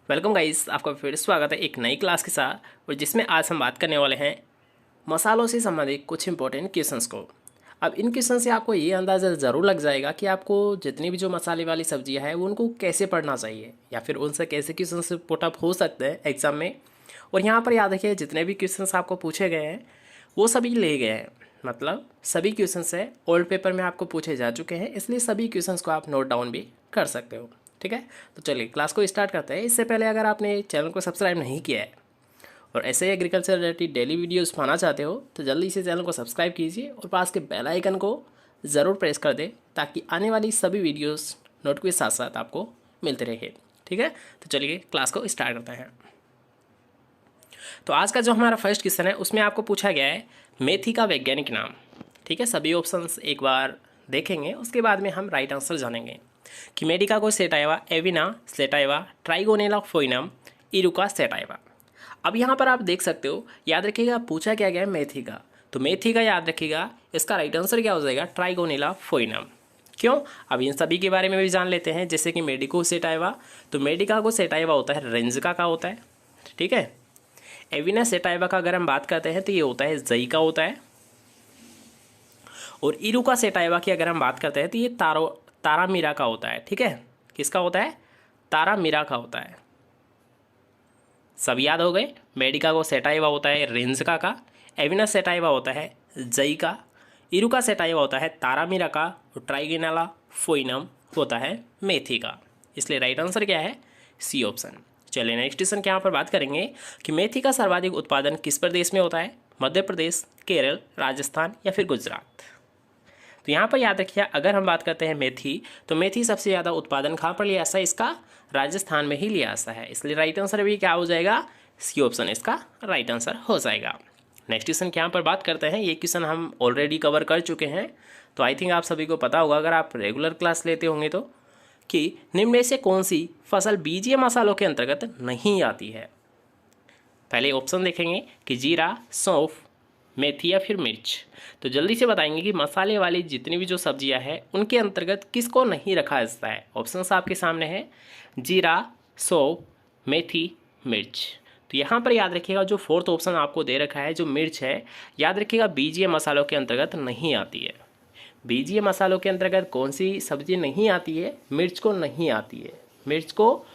Welcome guys, आपका फिर स्वागत है एक नई क्लास के साथ। और जिसमें आज हम बात करने वाले हैं मसालों से संबंधित कुछ इंपॉर्टेंट क्वेश्चंस को। अब इन क्वेश्चन से आपको ये अंदाज़ा ज़रूर लग जाएगा कि आपको जितनी भी जो मसाले वाली सब्जियां हैं वो उनको कैसे पढ़ना चाहिए या फिर उनसे कैसे क्वेश्चन पुटअप हो सकते हैं एग्जाम में। और यहाँ पर याद रखिए, जितने भी क्वेश्चंस आपको पूछे गए हैं वो सभी ले गए हैं, मतलब सभी क्वेश्चंस है ओल्ड पेपर में आपको पूछे जा चुके हैं, इसलिए सभी क्वेश्चंस को आप नोट डाउन भी कर सकते हो। ठीक है, तो चलिए क्लास को स्टार्ट करते हैं। इससे पहले अगर आपने चैनल को सब्सक्राइब नहीं किया है और ऐसे एग्रीकल्चर रिलेटेड डेली वीडियोस पाना चाहते हो तो जल्दी से चैनल को सब्सक्राइब कीजिए और पास के बेल आइकन को ज़रूर प्रेस कर दें ताकि आने वाली सभी वीडियोस नोट के साथ साथ आपको मिलते रहे। ठीक है, तो चलिए क्लास को स्टार्ट करते हैं। तो आज का जो हमारा फर्स्ट क्वेश्चन है उसमें आपको पूछा गया है मेथी का वैज्ञानिक नाम। ठीक है, सभी ऑप्शंस एक बार देखेंगे, उसके बाद में हम राइट आंसर जानेंगे कि medica sativa, avena sativa, trigonella foenum, eruca sativa. अब यहाँ पर आप देख सकते हो, याद रखिएगा पूछा क्या गया है मेथी का, तो मेथी का याद रखिएगा इसका राइट आंसर क्या हो जाएगा, ट्राइगोनेला फोइनम। क्यों, अब इन सभी के बारे में भी जान लेते हैं। जैसे कि मेडिको सेटाइवा, तो मेडिका सेटाइवा होता है रेंजका का होता है। ठीक है, एविना सेटाइवा का अगर हम बात करते हैं तो ये होता है जई का होता है। और इरुका सेटाइवा की अगर हम बात करते हैं तो ये तारामीरा का होता है। ठीक है, किसका होता है, तारामीरा का होता है। सब याद हो गए। मेडिका सेटाइवा होता है रेंजका का, एविना सेटाइवा होता है जई का, इरुका सेटाइवा होता है तारामीरा का, और ट्राइगोनेला फोइनम होता है मेथी का। इसलिए राइट आंसर क्या है, सी ऑप्शन। चलिए नेक्स्ट क्वेश्चन के यहाँ पर बात करेंगे कि मेथी का सर्वाधिक उत्पादन किस प्रदेश में होता है, मध्य प्रदेश, केरल, राजस्थान या फिर गुजरात। तो यहाँ पर याद रखिए, अगर हम बात करते हैं मेथी, तो मेथी सबसे ज़्यादा उत्पादन कहाँ पर लिया जाता है, इसका राजस्थान में ही लिया जाता है। इसलिए राइट आंसर भी क्या हो जाएगा, सी ऑप्शन इसका राइट आंसर हो जाएगा। नेक्स्ट क्वेश्चन के यहाँ पर बात करते हैं, ये क्वेश्चन हम ऑलरेडी कवर कर चुके हैं, तो आई थिंक आप सभी को पता होगा अगर आप रेगुलर क्लास लेते होंगे तो, कि निम्न में से कौन सी फसल बीजीय मसालों के अंतर्गत नहीं आती है। पहले ऑप्शन देखेंगे कि जीरा, सौंफ, मेथी या फिर मिर्च। तो जल्दी से बताएंगे कि मसाले वाली जितनी भी जो सब्जियां हैं उनके अंतर्गत किसको नहीं रखा जाता है। ऑप्शंस आपके सामने है, जीरा, सौंफ, मेथी, मिर्च। तो यहाँ पर याद रखिएगा जो फोर्थ ऑप्शन आपको दे रखा है, जो मिर्च है, याद रखिएगा बीजीय मसालों के अंतर्गत नहीं आती है। बीजीय मसालों के अंतर्गत कौन सी सब्जी नहीं आती है, मिर्च को नहीं आती है। मिर्च को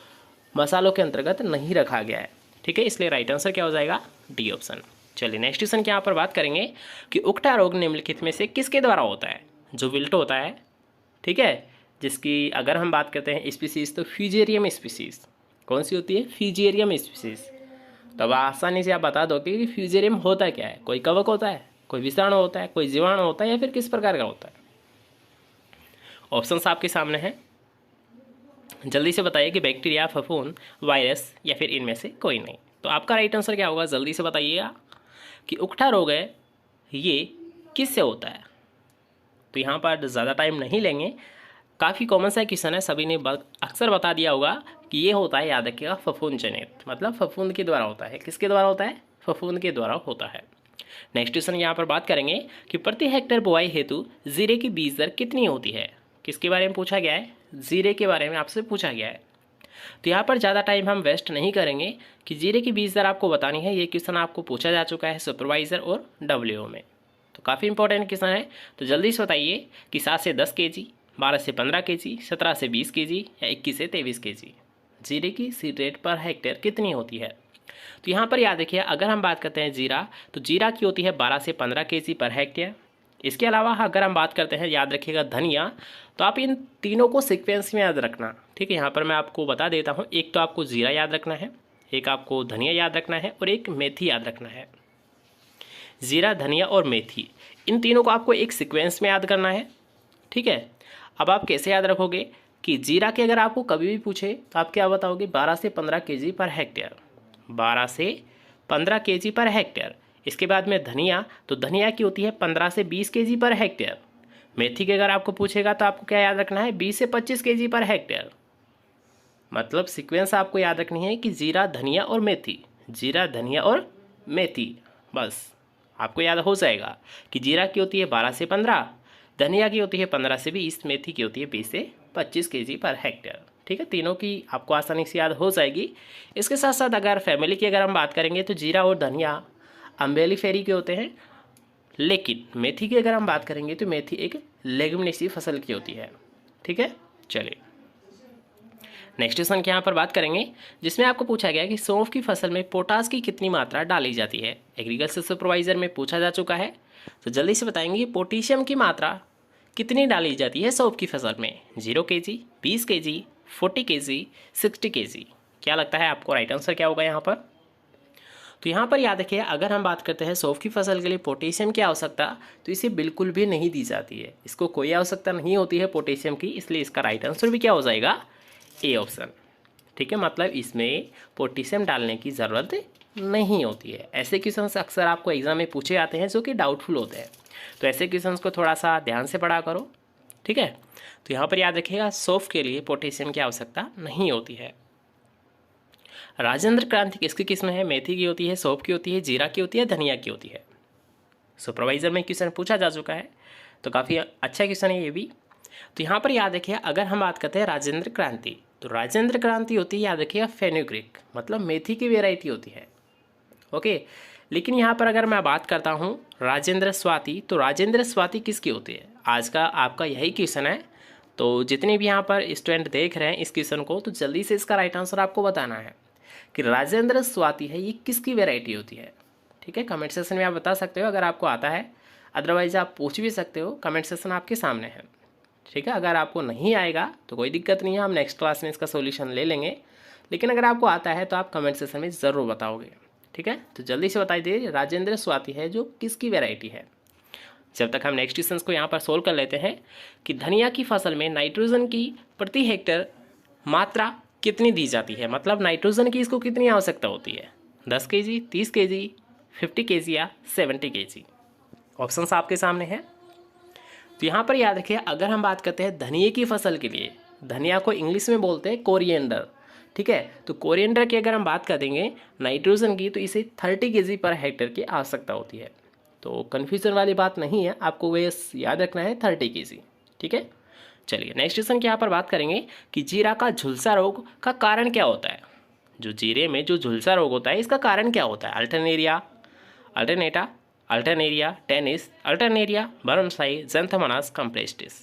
मसालों के अंतर्गत नहीं रखा गया है। ठीक है, इसलिए राइट आंसर क्या हो जाएगा, डी ऑप्शन। चलिए नेक्स्ट क्वेश्चन के यहाँ पर बात करेंगे कि उकठा रोग निम्नलिखित में से किसके द्वारा होता है। जो विल्ट होता है, ठीक है, जिसकी अगर हम बात करते हैं स्पीसीज, तो फ्यूजेरियम स्पीसीज कौन सी होती है, फ्यूजेरियम स्पीसीज। तो अब आसानी से आप बता दो कि फ्यूजेरियम होता क्या है, कोई कवक होता है, कोई विषाणु होता है, कोई जीवाणु होता है, या फिर किस प्रकार का होता है। ऑप्शंस आपके सामने हैं, जल्दी से बताइए कि बैक्टीरिया, फफूंद, वायरस या फिर इनमें से कोई नहीं। तो आपका राइट आंसर क्या होगा, जल्दी से बताइएगा कि उकठा रोग है ये किससे होता है। तो यहाँ पर ज़्यादा टाइम नहीं लेंगे, काफ़ी कॉमन सा क्वेश्चन है, सभी ने अक्सर बता दिया होगा कि ये होता है, याद रखिएगा, फफूंद जनित, मतलब फफूंद के द्वारा होता है। किसके द्वारा होता है, फफूंद के द्वारा होता है। नेक्स्ट क्वेश्चन यहाँ पर बात करेंगे कि प्रति हेक्टेयर बुआई हेतु जीरे की बीज दर कितनी होती है। किसके बारे में पूछा गया है, जीरे के बारे में आपसे पूछा गया है। तो यहाँ पर ज़्यादा टाइम हम वेस्ट नहीं करेंगे कि जीरे की बीज दर आपको बतानी है। ये क्वेश्चन आपको पूछा जा चुका है सुपरवाइजर और डब्ल्यूओ में, तो काफ़ी इंपॉर्टेंट क्वेश्चन है। तो जल्दी से बताइए कि 7 से 10 kg, 12 से 15 kg, 17 से 20 kg या 21 से 23 kg जीरे की सीड रेट पर हेक्टेयर कितनी होती है। तो यहाँ पर याद रखिए, अगर हम बात करते हैं जीरा, तो जीरा की होती है 12 से 15 kg पर हेक्टेयर। इसके अलावा अगर हम बात करते हैं, याद रखिएगा, धनिया, तो आप इन तीनों को सीक्वेंस में याद रखना। ठीक है, यहाँ पर मैं आपको बता देता हूँ, एक तो आपको जीरा याद रखना है, एक आपको धनिया याद रखना है और एक मेथी याद रखना है। जीरा, धनिया और मेथी, इन तीनों को आपको एक सीक्वेंस में याद करना है। ठीक है, अब आप कैसे याद रखोगे कि जीरा के अगर आपको कभी भी पूछे तो आप क्या बताओगे, 12 से 15 kg पर हेक्टेयर, 12 से 15 kg पर हेक्टेयर। इसके बाद में धनिया, तो धनिया की होती है 15 से 20 kg पर हेक्टेयर। मेथी के अगर आपको पूछेगा तो आपको क्या याद रखना है, 20 से 25 kg पर हेक्टेयर। मतलब सीक्वेंस आपको याद रखनी है कि जीरा, धनिया और मेथी, जीरा, धनिया और मेथी। बस आपको याद हो जाएगा कि जीरा की होती है 12 से 15, धनिया की होती है 15 से 20, मेथी की होती है 20 से 25 kg पर हेक्टेयर। ठीक है, तीनों की आपको आसानी से याद हो जाएगी। इसके साथ साथ अगर फैमिली की अगर हम बात करेंगे तो जीरा और धनिया अम्बेली फेरी के होते हैं, लेकिन मेथी की अगर हम बात करेंगे तो मेथी एक लेग्युमिनेसी फसल की होती है। ठीक है, चलिए नेक्स्ट क्वेश्चन की यहाँ पर बात करेंगे, जिसमें आपको पूछा गया कि सौंफ की फसल में पोटास की कितनी मात्रा डाली जाती है। एग्रीकल्चर सुपरवाइजर में पूछा जा चुका है, तो जल्दी से बताएंगे पोटेशियम की मात्रा कितनी डाली जाती है सौंफ की फसल में। 0 kg, 20 kg, 40 kg, 60 kg। क्या लगता है आपको राइट आंसर क्या होगा यहाँ पर? तो यहाँ पर याद रखिए, अगर हम बात करते हैं सौंफ की फसल के लिए पोटेशियम की आवश्यकता, तो इसे बिल्कुल भी नहीं दी जाती है, इसको कोई आवश्यकता नहीं होती है पोटेशियम की, इसलिए इसका राइट आंसर भी क्या हो जाएगा? A option. ठीक है, मतलब इसमें पोटेशियम डालने की ज़रूरत नहीं होती है। ऐसे क्वेश्चंस अक्सर आपको एग्जाम में पूछे जाते हैं जो कि डाउटफुल होते हैं, तो ऐसे क्वेश्चंस को थोड़ा सा ध्यान से पढ़ा करो। ठीक है, तो यहाँ पर याद रखिएगा सौंफ के लिए पोटेशियम की आवश्यकता नहीं होती है। राजेंद्र क्रांति किसकी किस्म है? मेथी की होती है, सौंफ की होती है, जीरा की होती है, धनिया की होती है। सुपरवाइजर में क्वेश्चन पूछा जा चुका है, तो काफ़ी अच्छा क्वेश्चन है ये भी। तो यहाँ पर याद रखिए, अगर हम बात करते हैं राजेंद्र क्रांति, तो राजेंद्र क्रांति होती है, याद रखिएगा फेनुग्रीक, मतलब मेथी की वेराइटी होती है। ओके, लेकिन यहाँ पर अगर मैं बात करता हूँ राजेंद्र स्वाति, तो राजेंद्र स्वाति किसकी होती है? आज का आपका यही क्वेश्चन है, तो जितने भी यहाँ पर स्टूडेंट देख रहे हैं इस क्वेश्चन को, तो जल्दी से इसका राइट आंसर आपको बताना है कि राजेंद्र स्वाति है ये किसकी वेराइटी होती है। ठीक है, कमेंट सेक्शन में आप बता सकते हो अगर आपको आता है, अदरवाइज आप पूछ भी सकते हो, कमेंट सेक्शन आपके सामने है। ठीक है, अगर आपको नहीं आएगा तो कोई दिक्कत नहीं है, हम नेक्स्ट क्लास में इसका सोल्यूशन ले लेंगे, लेकिन अगर आपको आता है तो आप कमेंट सेक्शन में ज़रूर बताओगे। ठीक है, तो जल्दी से बताई दीजिए राजेंद्र स्वाति है जो किसकी वेराइटी है। जब तक हम नेक्स्ट क्वेश्चन को यहाँ पर सोल्व कर लेते हैं कि धनिया की फसल में नाइट्रोजन की प्रति हेक्टेयर मात्रा कितनी दी जाती है, मतलब नाइट्रोजन की इसको कितनी आवश्यकता होती है? 10 kg, 30 kg, 50 kg या 70 kg। ऑप्शंस आपके सामने हैं। तो यहाँ पर याद रखिए, अगर हम बात करते हैं धनिया की फसल के लिए, धनिया को इंग्लिश में बोलते हैं कोरिएंडर। ठीक है, तो कोरिएंडर की अगर हम बात कर देंगे नाइट्रोजन की, तो इसे 30 kg पर हेक्टेयर की आवश्यकता होती है। तो कन्फ्यूजन वाली बात नहीं है, आपको वे याद रखना है 30 kg। ठीक है, चलिए नेक्स्ट क्वेश्चन की यहाँ पर बात करेंगे कि जीरा का झुलसा रोग का कारण क्या होता है। जो जीरे में जो झुलसा रोग होता है इसका कारण क्या होता है? Alternaria, alternata, alternaria tenuis, alternaria burnsii, xanthomonas campestris.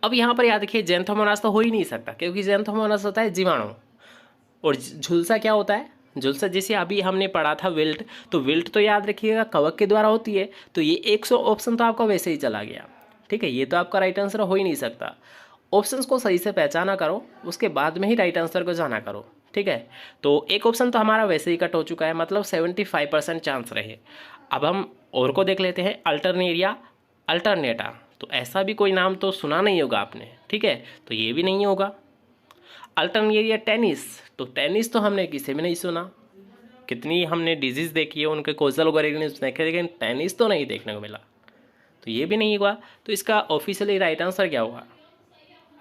अब यहाँ पर याद रखिए, ज़ैंथोमोनास तो हो ही नहीं सकता, क्योंकि ज़ैंथोमोनास होता है जीवाणु, और झुलसा क्या होता है? झुलसा जैसे अभी हमने पढ़ा था विल्ट, तो विल्ट तो याद रखिएगा कवक के द्वारा होती है, तो ये 100 ऑप्शन तो आपका वैसे ही चला गया। ठीक है, ये तो आपका राइट आंसर हो ही नहीं सकता। ऑप्शंस को सही से पहचाना करो, उसके बाद में ही राइट आंसर को जाना करो। ठीक है, तो एक ऑप्शन तो हमारा वैसे ही कट हो चुका है, मतलब 75% चांस रहे। अब हम और को देख लेते हैं, अल्टरनेरिया, अल्टरनेटा, तो ऐसा भी कोई नाम तो सुना नहीं होगा आपने। ठीक है, तो ये भी नहीं होगा। अल्टरनेरिया टेनिस, तो टेनिस तो हमने किसी में नहीं सुना, कितनी हमने डिजीज़ देखी है, उनके कोजल ऑर्गेनिज्म देखे, लेकिन टेनिस तो नहीं देखने को मिला, तो ये भी नहीं हुआ। तो इसका ऑफिशियली राइट आंसर क्या होगा?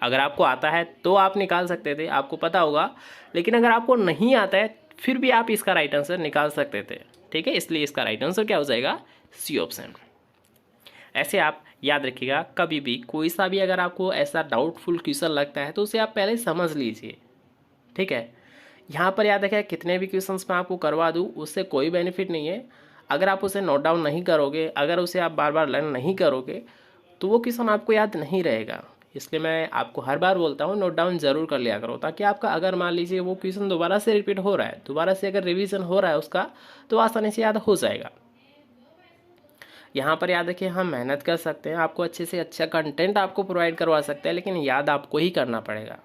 अगर आपको आता है तो आप निकाल सकते थे, आपको पता होगा, लेकिन अगर आपको नहीं आता है फिर भी आप इसका राइट आंसर निकाल सकते थे। ठीक है, इसलिए इसका राइट आंसर क्या हो जाएगा? C option. ऐसे आप याद रखिएगा, कभी भी कोई सा भी अगर आपको ऐसा डाउटफुल क्वेश्चन लगता है तो उसे आप पहले समझ लीजिए। ठीक है, यहाँ पर याद रखिएगा, कितने भी क्वेश्चंस मैं आपको करवा दूँ उससे कोई बेनिफिट नहीं है। अगर आप उसे नोट डाउन नहीं करोगे, अगर उसे आप बार बार लर्न नहीं करोगे, तो वो क्वेश्चन आपको याद नहीं रहेगा। इसलिए मैं आपको हर बार बोलता हूँ नोट डाउन ज़रूर कर लिया करो, ताकि आपका अगर मान लीजिए वो क्वेश्चन दोबारा से रिपीट हो रहा है, दोबारा से अगर रिवीजन हो रहा है उसका, तो आसानी से याद हो जाएगा। यहाँ पर याद रखिए, हम मेहनत कर सकते हैं, आपको अच्छे से अच्छा कंटेंट आपको प्रोवाइड करवा सकते हैं, लेकिन याद आपको ही करना पड़ेगा।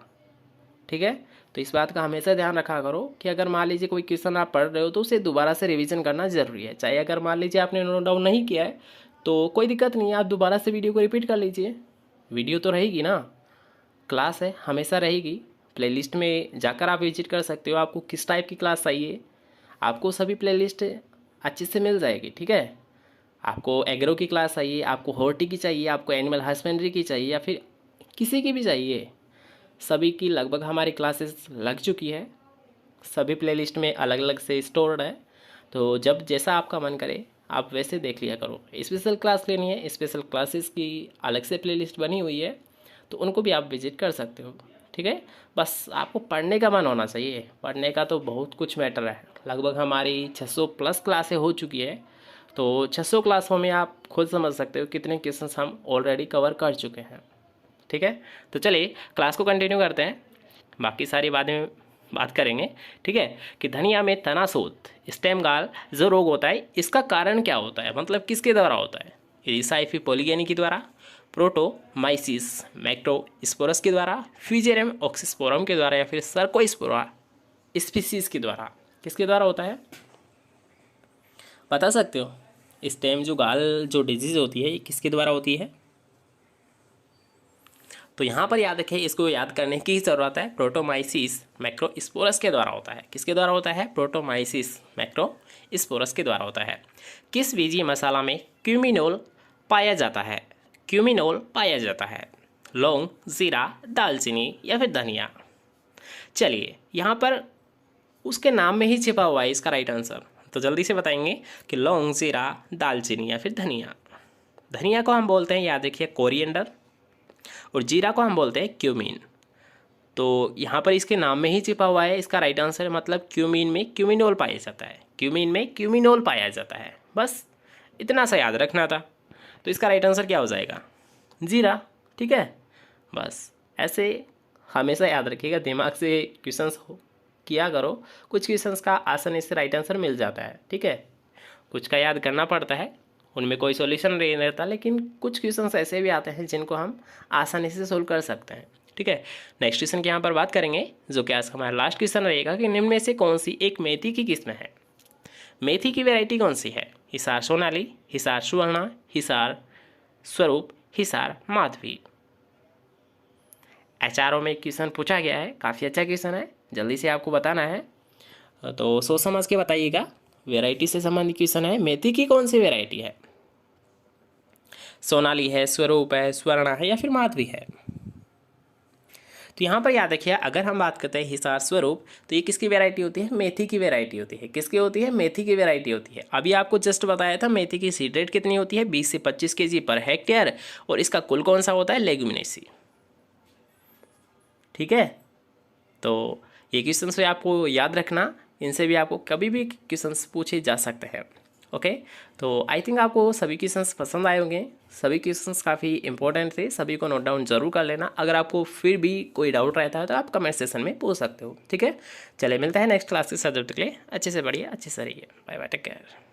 ठीक है, तो इस बात का हमेशा ध्यान रखा करो कि अगर मान लीजिए कोई क्वेश्चन आप पढ़ रहे हो तो उसे दोबारा से रिवीजन करना ज़रूरी है। चाहे अगर मान लीजिए आपने नोट डाउन नहीं किया है तो कोई दिक्कत नहीं है, आप दोबारा से वीडियो को रिपीट कर लीजिए, वीडियो तो रहेगी ना, क्लास है हमेशा रहेगी। प्लेलिस्ट में जाकर आप विजिट कर सकते हो, आपको किस टाइप की क्लास चाहिए, आपको सभी प्लेलिस्ट अच्छे से मिल जाएगी। ठीक है, आपको एग्रो की क्लास चाहिए, आपको हॉर्टी की चाहिए, आपको एनिमल हस्बेंड्री की चाहिए, या फिर किसी की भी चाहिए, सभी की लगभग हमारी क्लासेस लग चुकी है, सभी प्लेलिस्ट में अलग अलग से स्टोर्ड है। तो जब जैसा आपका मन करे आप वैसे देख लिया करो। स्पेशल क्लास लेनी है, स्पेशल क्लासेस की अलग से प्लेलिस्ट बनी हुई है, तो उनको भी आप विजिट कर सकते हो। ठीक है। बस आपको पढ़ने का मन होना चाहिए, पढ़ने का तो बहुत कुछ मैटर है। लगभग हमारी 600 प्लस क्लासें हो चुकी है, तो 600 क्लासों में आप खुद समझ सकते हो कितने क्वेश्चंस हम ऑलरेडी कवर कर चुके हैं, ठीक है। तो चलिए क्लास को कंटिन्यू करते हैं, बाकी सारी बातें बात करेंगे, ठीक है। कि धनिया में तनासूत स्टेम गाल जो रोग होता है इसका कारण क्या होता है, मतलब किसके द्वारा होता है। इरिसाइफी पोलिगेनी के द्वारा, प्रोटोमाइसिस मैक्रोस्पोरस के द्वारा, फ्यूजेरियम ऑक्सीस्पोरम के द्वारा, या फिर सर्कोस्पोरा स्पीसीज के द्वारा। किसके द्वारा होता है बता सकते हो। स्टेम जो गाल जो डिजीज होती है ये किसके द्वारा होती है। तो यहाँ पर याद रखें, इसको याद करने की ज़रूरत है। प्रोटोमाइसिस मैक्रोस्पोरस के द्वारा होता है। किसके द्वारा होता है। प्रोटोमाइसिस मैक्रोस्पोरस के द्वारा होता है। किस बीजी मसाला में क्यूमिनोल पाया जाता है। क्यूमिनोल पाया जाता है। लौंग, जीरा, दालचीनी या फिर धनिया। चलिए यहाँ पर उसके नाम में ही छिपा हुआ है इसका राइट आंसर, तो जल्दी से बताएंगे कि लौंग, जीरा, दालचीनी या फिर धनिया। धनिया को हम बोलते हैं, याद रखिए, कोरिएंडर, और जीरा को हम बोलते हैं क्यूमीन। तो यहाँ पर इसके नाम में ही छिपा हुआ है इसका राइट आंसर, मतलब क्यूमीन में क्यूमिनोल पाया जाता है। क्यूमीन में क्यूमिनोल पाया जाता है, बस इतना सा याद रखना था। तो इसका राइट आंसर क्या हो जाएगा, जीरा, ठीक है। बस ऐसे हमेशा याद रखिएगा, दिमाग से क्वेश्चंस किया करो, कुछ क्वेश्चंस का आसानी से राइट आंसर मिल जाता है, ठीक है। कुछ का याद करना पड़ता है, उनमें कोई सॉल्यूशन नहीं रहता, लेकिन कुछ क्वेश्चंस ऐसे भी आते हैं जिनको हम आसानी से सोल्व कर सकते हैं, ठीक है। नेक्स्ट क्वेश्चन की यहाँ पर बात करेंगे, जो कि आज हमारा लास्ट क्वेश्चन रहेगा कि निम्न में से कौन सी एक मेथी की किस्म है। मेथी की वैरायटी कौन सी है। हिसार सोनाली, हिसार सुवर्णा, हिसार स्वरूप, हिसार माधवी। एचआरओ में क्वेश्चन पूछा गया है, काफ़ी अच्छा क्वेश्चन है, जल्दी से आपको बताना है, तो सोच समझ के बताइएगा। वैरायटी से संबंधित क्वेश्चन है, मेथी की कौन सी वैरायटी है। सोनाली है, स्वरूप है, स्वर्ण है या फिर माधवी है। तो यहाँ पर याद रखिए, अगर हम बात करते हैं हिसार स्वरूप, तो ये किसकी वैरायटी होती है, मेथी की वैरायटी होती है। किसकी होती है, मेथी की वैरायटी होती है। अभी आपको जस्ट बताया था मेथी की सीड रेट कितनी होती है, 20 से 25 kg पर हेक्टेयर, और इसका कुल कौन सा होता है, लेग्यूमिनेसी, ठीक है। तो ये क्वेश्चन से आपको याद रखना, इनसे भी आपको कभी भी क्वेश्चंस पूछे जा सकते हैं, ओके। तो आई थिंक आपको सभी क्वेश्चंस पसंद आए होंगे, सभी क्वेश्चंस काफ़ी इंपॉर्टेंट थे, सभी को नोट डाउन जरूर कर लेना। अगर आपको फिर भी कोई डाउट रहता है तो आप कमेंट सेक्शन में पूछ सकते हो, ठीक है। चलिए मिलता है नेक्स्ट क्लास के सब्जेक्ट के लिए, अच्छे से बढ़िए, अच्छे से रहिए, बाय बाय, टेक केयर।